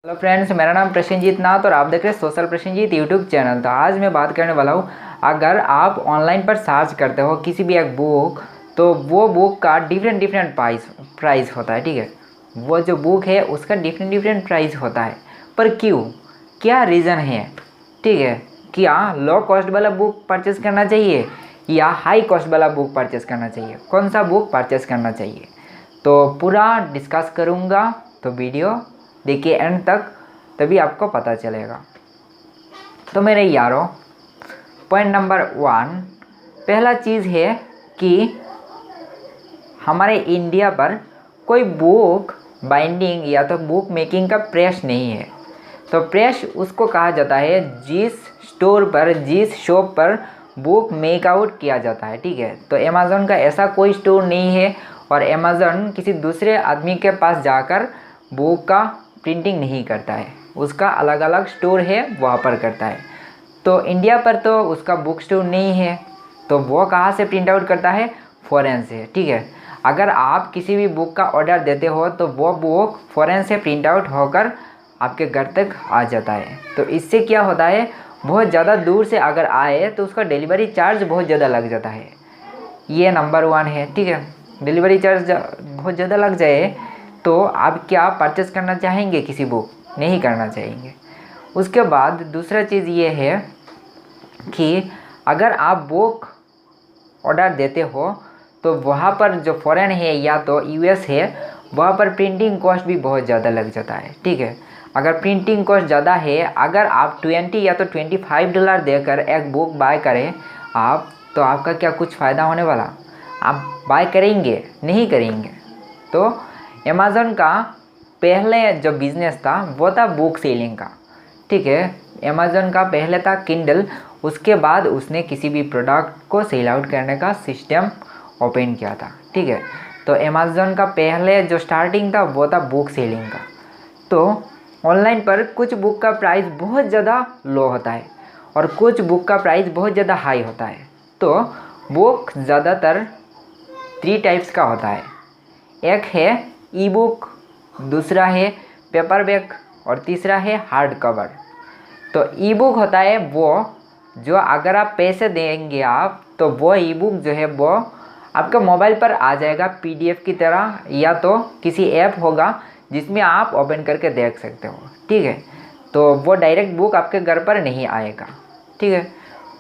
Hello friends, मेरा नाम प्रसेनजीत नाथ और आप देख रहे हैं सोशल प्रसेनजीत यूट्यूब चैनल। तो आज मैं बात करने वाला हूँ, अगर आप ऑनलाइन पर सर्च करते हो किसी भी एक बुक, तो वो बुक का डिफरेंट प्राइस होता है। ठीक है, वो जो बुक है उसका डिफरेंट प्राइस होता है। पर क्यों, क्या रीज़न है? ठीक है, क्या लो कॉस्ट वाला बुक परचेस करना चाहिए या हाई कॉस्ट वाला बुक परचेस करना चाहिए? कौन सा बुक परचेस करना चाहिए, तो पूरा डिस्कस करूँगा। तो वीडियो देखिए एंड तक, तभी आपको पता चलेगा। तो मेरे यारों, पॉइंट नंबर 1, पहला चीज़ है कि हमारे इंडिया पर कोई बुक बाइंडिंग या तो बुक मेकिंग का प्रेस नहीं है। तो प्रेस उसको कहा जाता है जिस स्टोर पर, जिस शॉप पर बुक मेक आउट किया जाता है। ठीक है, तो अमेज़न का ऐसा कोई स्टोर नहीं है और अमेज़न किसी दूसरे आदमी के पास जाकर बुक का प्रिंटिंग नहीं करता है, उसका अलग अलग स्टोर है, वहाँ पर करता है। तो इंडिया पर तो उसका बुक स्टोर नहीं है, तो वो कहाँ से प्रिंट आउट करता है? फॉरेन से। ठीक है, अगर आप किसी भी बुक का ऑर्डर देते हो तो वो बुक फॉरेन से प्रिंट आउट होकर आपके घर तक आ जाता है। तो इससे क्या होता है, बहुत ज़्यादा दूर से अगर आए तो उसका डिलीवरी चार्ज बहुत ज़्यादा लग जाता है। ये नंबर 1 है। ठीक है, डिलीवरी चार्ज बहुत ज़्यादा लग जाए तो आप क्या परचेस करना चाहेंगे? किसी बुक नहीं करना चाहेंगे। उसके बाद दूसरा चीज़ ये है कि अगर आप बुक ऑर्डर देते हो तो वहाँ पर जो फॉरेन है या तो यूएस है, वहाँ पर प्रिंटिंग कॉस्ट भी बहुत ज़्यादा लग जाता है। ठीक है, अगर प्रिंटिंग कॉस्ट ज़्यादा है, अगर आप 20 या तो $25 देकर एक बुक बाय करें आप, तो आपका क्या कुछ फ़ायदा होने वाला? आप बाय करेंगे? नहीं करेंगे। तो अमेज़न का पहले जो बिज़नेस था वो था बुक सेलिंग का। ठीक है, अमेज़न का पहले था किंडल, उसके बाद उसने किसी भी प्रोडक्ट को सेल आउट करने का सिस्टम ओपन किया था। ठीक है, तो अमेज़न का पहले जो स्टार्टिंग था वो था बुक सेलिंग का। तो ऑनलाइन पर कुछ बुक का प्राइस बहुत ज़्यादा लो होता है और कुछ बुक का प्राइस बहुत ज़्यादा हाई होता है। तो बुक ज़्यादातर 3 टाइप्स का होता है। एक है ई बुक, दूसरा है पेपर बैक और तीसरा है हार्ड कवर। तो ई बुक होता है वो जो अगर आप पैसे देंगे आप, तो वो ई बुक जो है वो आपका मोबाइल पर आ जाएगा पीडीएफ की तरह, या तो किसी ऐप होगा जिसमें आप ओपन करके देख सकते हो। ठीक है, तो वो डायरेक्ट बुक आपके घर पर नहीं आएगा। ठीक है,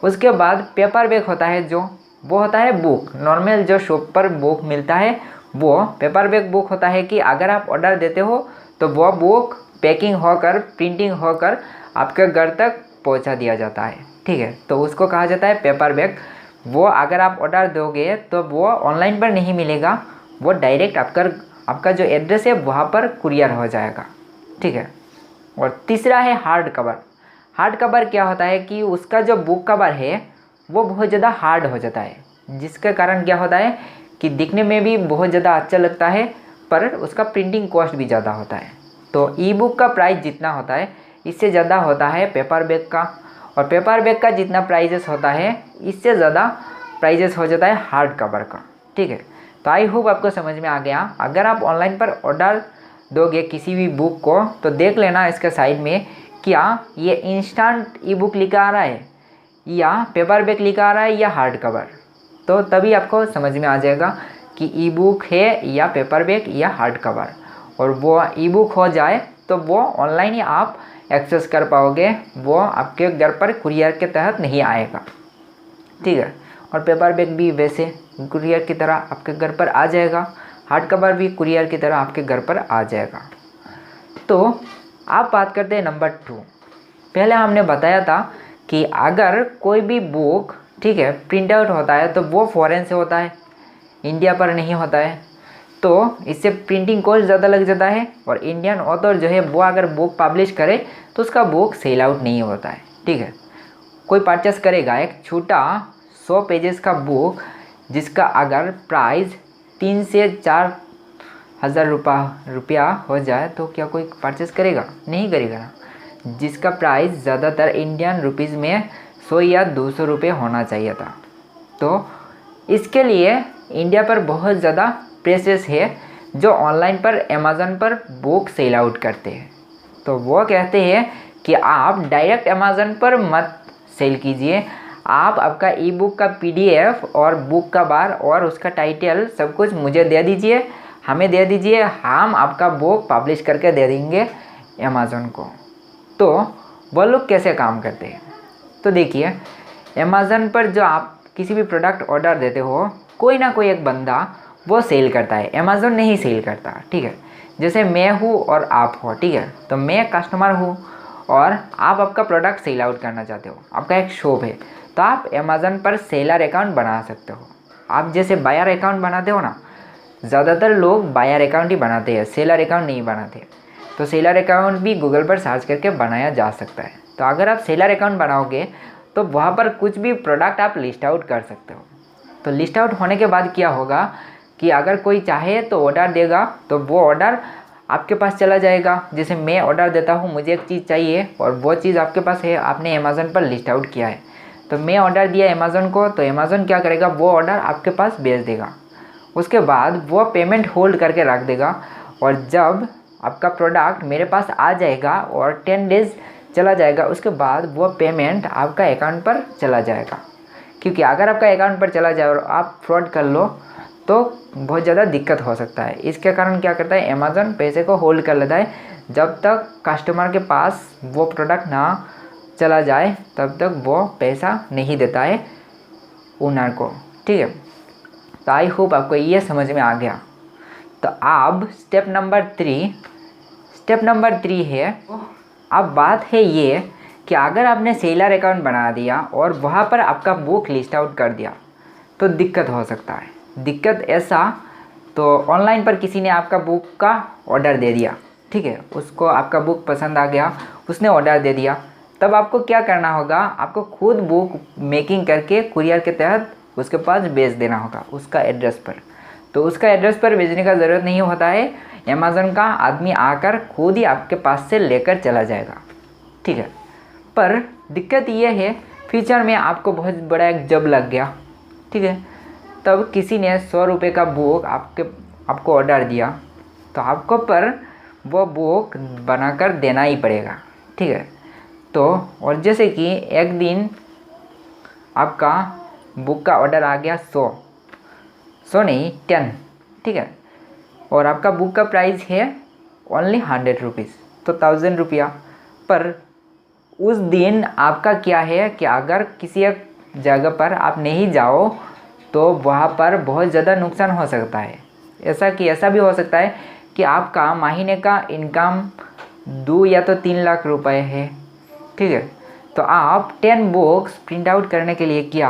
उसके बाद पेपर बैक होता है जो वो होता है बुक नॉर्मल जो शॉप पर बुक मिलता है, वो पेपर बैक बुक होता है कि अगर आप ऑर्डर देते हो तो वो बुक पैकिंग होकर प्रिंटिंग होकर आपके घर तक पहुंचा दिया जाता है। ठीक है, तो उसको कहा जाता है पेपर बैक। वो अगर आप ऑर्डर दोगे तो वो ऑनलाइन पर नहीं मिलेगा, वो डायरेक्ट आपका जो एड्रेस है वहाँ पर कुरियर हो जाएगा। ठीक है, और तीसरा है हार्ड कवर। हार्ड कवर क्या होता है कि उसका जो बुक कवर है वो बहुत ज़्यादा हार्ड हो जाता है, जिसके कारण क्या होता है कि दिखने में भी बहुत ज़्यादा अच्छा लगता है, पर उसका प्रिंटिंग कॉस्ट भी ज़्यादा होता है। तो ई बुक का प्राइस जितना होता है इससे ज़्यादा होता है पेपर बैग का, और पेपर बैग का जितना प्राइजेस होता है इससे ज़्यादा प्राइजेस हो जाता है हार्ड कवर का। ठीक है, तो आई होप आपको समझ में आ गया। अगर आप ऑनलाइन पर ऑर्डर दोगे किसी भी बुक को तो देख लेना इसके साइड में क्या ये इंस्टेंट ई बुक लिखा आ रहा है या पेपर बैग लिखा आ रहा है या हार्ड कवर। तो तभी आपको समझ में आ जाएगा कि ई बुक है या पेपर बैग या हार्ड कवर। और वो ई बुक हो जाए तो वो ऑनलाइन ही आप एक्सेस कर पाओगे, वो आपके घर पर कुरियर के तहत नहीं आएगा। ठीक है, और पेपर बैग भी वैसे कुरियर की तरह आपके घर पर आ जाएगा, हार्ड कवर भी कुरियर की तरह आपके घर पर आ जाएगा। तो आप बात करते हैं नंबर 2। पहले हमने बताया था कि अगर कोई भी बुक, ठीक है, प्रिंट आउट होता है तो वो फॉरेन से होता है, इंडिया पर नहीं होता है। तो इससे प्रिंटिंग कॉस्ट ज़्यादा लग जाता है, और इंडियन ऑथर जो है वो अगर बुक पब्लिश करे तो उसका बुक सेल आउट नहीं होता है। ठीक है, कोई परचेस करेगा एक छोटा 100 पेजेस का बुक जिसका अगर प्राइस 3 से 4 हज़ार रुपया हो जाए तो क्या कोई परचेस करेगा? नहीं करेगा ना। जिसका प्राइस ज़्यादातर इंडियन रुपीज़ में 100 या 200 रुपये होना चाहिए था। तो इसके लिए इंडिया पर बहुत ज़्यादा प्रेसेस है जो ऑनलाइन पर अमेज़न पर बुक सेल आउट करते हैं। तो वो कहते हैं कि आप डायरेक्ट अमेज़न पर मत सेल कीजिए, आप आपका ई बुक का PDF और बुक का बार और उसका टाइटल सब कुछ मुझे दे दीजिए, हमें दे दीजिए, हम आपका बुक पब्लिश करके दे देंगे अमेज़न को। तो वो लोग कैसे काम करते हैं, तो देखिए अमेज़न पर जो आप किसी भी प्रोडक्ट ऑर्डर देते हो, कोई ना कोई एक बंदा वो सेल करता है, अमेज़न नहीं सेल करता, ठीक है। जैसे मैं हूँ और आप हो, ठीक है, तो मैं कस्टमर हूँ और आप आपका प्रोडक्ट सेल आउट करना चाहते हो, आपका एक शॉप है, तो आप अमेज़न पर सेलर अकाउंट बना सकते हो। आप जैसे बायर अकाउंट बनाते हो ना, ज़्यादातर लोग बायर अकाउंट ही बनाते हैं, सेलर अकाउंट नहीं बनाते। तो सेलर अकाउंट भी गूगल पर सर्च करके बनाया जा सकता है। तो अगर आप सेलर अकाउंट बनाओगे तो वहाँ पर कुछ भी प्रोडक्ट आप लिस्ट आउट कर सकते हो। तो लिस्ट आउट होने के बाद क्या होगा कि अगर कोई चाहे तो ऑर्डर देगा, तो वो ऑर्डर आपके पास चला जाएगा। जैसे मैं ऑर्डर देता हूँ, मुझे एक चीज़ चाहिए और वो चीज़ आपके पास है, आपने अमेज़न पर लिस्ट आउट किया है, तो मैं ऑर्डर दिया अमेज़न को, तो अमेज़न क्या करेगा, वो ऑर्डर आपके पास भेज देगा। उसके बाद वो पेमेंट होल्ड करके रख देगा और जब आपका प्रोडक्ट मेरे पास आ जाएगा और 10 डेज़ चला जाएगा, उसके बाद वो पेमेंट आपका अकाउंट पर चला जाएगा। क्योंकि अगर आपका अकाउंट पर चला जाए और आप फ्रॉड कर लो तो बहुत ज़्यादा दिक्कत हो सकता है। इसके कारण क्या करता है, अमेज़न पैसे को होल्ड कर लेता है, जब तक कस्टमर के पास वो प्रोडक्ट ना चला जाए तब तक वो पैसा नहीं देता है ओनर को, ठीक है। तो आई होप आपको ये समझ में आ गया। तो अब स्टेप नंबर 3 है, अब बात है ये कि अगर आपने सेलर अकाउंट बना दिया और वहाँ पर आपका बुक लिस्ट आउट कर दिया तो दिक्कत हो सकता है। दिक्कत ऐसा, तो ऑनलाइन पर किसी ने आपका बुक का ऑर्डर दे दिया, ठीक है, उसको आपका बुक पसंद आ गया, उसने ऑर्डर दे दिया, तब आपको क्या करना होगा, आपको खुद बुक मेकिंग करके कुरियर के तहत उसके पास भेज देना होगा उसका एड्रेस पर। तो उसका एड्रेस पर भेजने का ज़रूरत नहीं होता है, अमेज़न का आदमी आकर खुद ही आपके पास से लेकर चला जाएगा, ठीक है। पर दिक्कत ये है, फ्यूचर में आपको बहुत बड़ा एक जब लग गया, ठीक है, तब किसी ने 100 रुपये का बुक आपको ऑर्डर दिया, तो आपको पर वो बुक बनाकर देना ही पड़ेगा, ठीक है। तो और जैसे कि एक दिन आपका बुक का ऑर्डर आ गया 100 नहीं 10, ठीक है, और आपका बुक का प्राइस है ओनली 100 रुपीज़, तो 1000 रुपया। पर उस दिन आपका क्या है कि अगर किसी एक जगह पर आप नहीं जाओ तो वहाँ पर बहुत ज़्यादा नुकसान हो सकता है। ऐसा भी हो सकता है कि आपका महीने का इनकम 2 या तो 3 लाख रुपए है, ठीक है। तो आप 10 बुक्स प्रिंट आउट करने के लिए क्या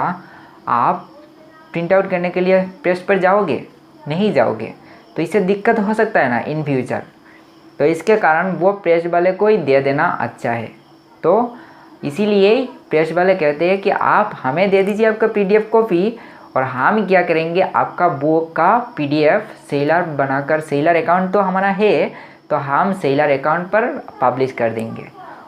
आप प्रिंट आउट करने के लिए प्रेस पर जाओगे? नहीं जाओगे। तो इससे दिक्कत हो सकता है ना इन फ्यूचर। तो इसके कारण वो प्रेस वाले को ही दे देना अच्छा है। तो इसीलिए प्रेस वाले कहते हैं कि आप हमें दे दीजिए आपका PDF कॉपी और हम क्या करेंगे, आपका बुक का PDF सेलर बनाकर, सेलर अकाउंट तो हमारा है, तो हम सेलर अकाउंट पर पब्लिश कर देंगे।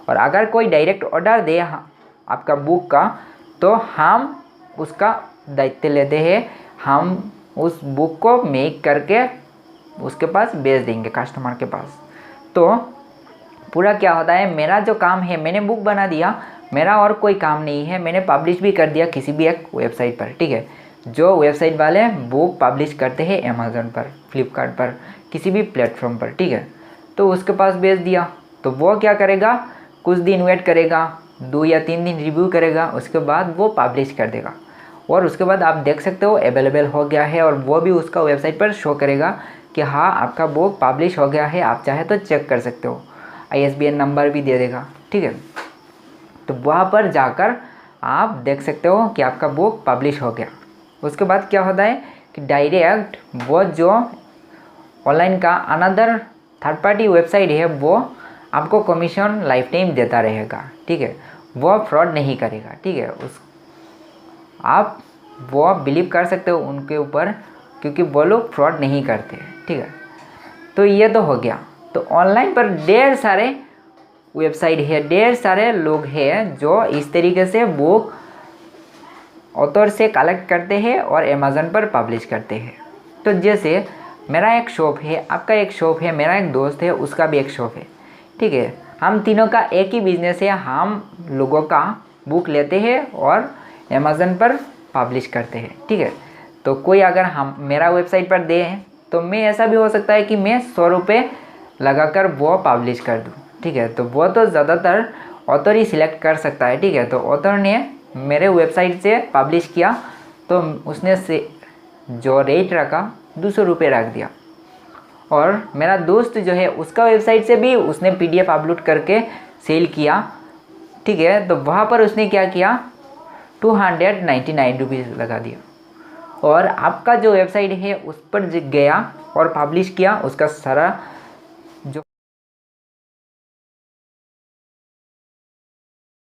और अगर कोई डायरेक्ट ऑर्डर दे आपका बुक का, तो हम उसका दायित्व लेते हैं, हम उस बुक को मेक करके उसके पास भेज देंगे कस्टमर के पास। तो पूरा क्या होता है, मेरा जो काम है, मैंने बुक बना दिया, मेरा और कोई काम नहीं है, मैंने पब्लिश भी कर दिया किसी भी एक वेबसाइट पर, ठीक है। जो वेबसाइट वाले बुक पब्लिश करते हैं अमेज़न पर, फ्लिपकार्ट पर, किसी भी प्लेटफॉर्म पर, ठीक है, तो उसके पास भेज दिया। तो वो क्या करेगा, कुछ दिन वेट करेगा, 2 या 3 दिन रिव्यू करेगा, उसके बाद वो पब्लिश कर देगा। और उसके बाद आप देख सकते हो अवेलेबल हो गया है, और वो भी उसका वेबसाइट पर शो करेगा कि हाँ आपका बुक पब्लिश हो गया है, आप चाहे तो चेक कर सकते हो, ISBN नंबर भी दे देगा, ठीक है। तो वहाँ पर जाकर आप देख सकते हो कि आपका बुक पब्लिश हो गया। उसके बाद क्या होता है कि डायरेक्ट वो जो ऑनलाइन का अनदर थर्ड पार्टी वेबसाइट है, वो आपको कमीशन लाइफ टाइम देता रहेगा, ठीक है, वो फ्रॉड नहीं करेगा, ठीक है। आप वो बिलीव कर सकते हो उनके ऊपर, क्योंकि वो लोग फ्रॉड नहीं करते, ठीक है। तो ये तो हो गया। तो ऑनलाइन पर ढेर सारे वेबसाइट है, ढेर सारे लोग हैं जो इस तरीके से बुक ऑथर से कलेक्ट करते हैं और अमेज़न पर पब्लिश करते हैं। तो जैसे मेरा एक शॉप है, आपका एक शॉप है, मेरा एक दोस्त है, उसका भी एक शॉप है, ठीक है। हम तीनों का एक ही बिजनेस है, हम लोगों का बुक लेते हैं और अमेज़न पर पब्लिश करते हैं, ठीक है। तो कोई अगर हम मेरा वेबसाइट पर दे तो मैं ऐसा भी हो सकता है कि मैं 100 रुपये लगाकर वो पब्लिश कर दूँ, ठीक है। तो वो तो ज़्यादातर ऑथर ही सिलेक्ट कर सकता है, ठीक है। तो ऑथर ने मेरे वेबसाइट से पब्लिश किया तो उसने से जो रेट रखा 200 रुपये रख दिया, और मेरा दोस्त जो है उसका वेबसाइट से भी उसने PDF अपलोड करके सेल किया, ठीक है। तो वहाँ पर उसने क्या किया, 299 रुपीज़ लगा दिया। और आपका जो वेबसाइट है उस पर गया और पब्लिश किया, उसका सारा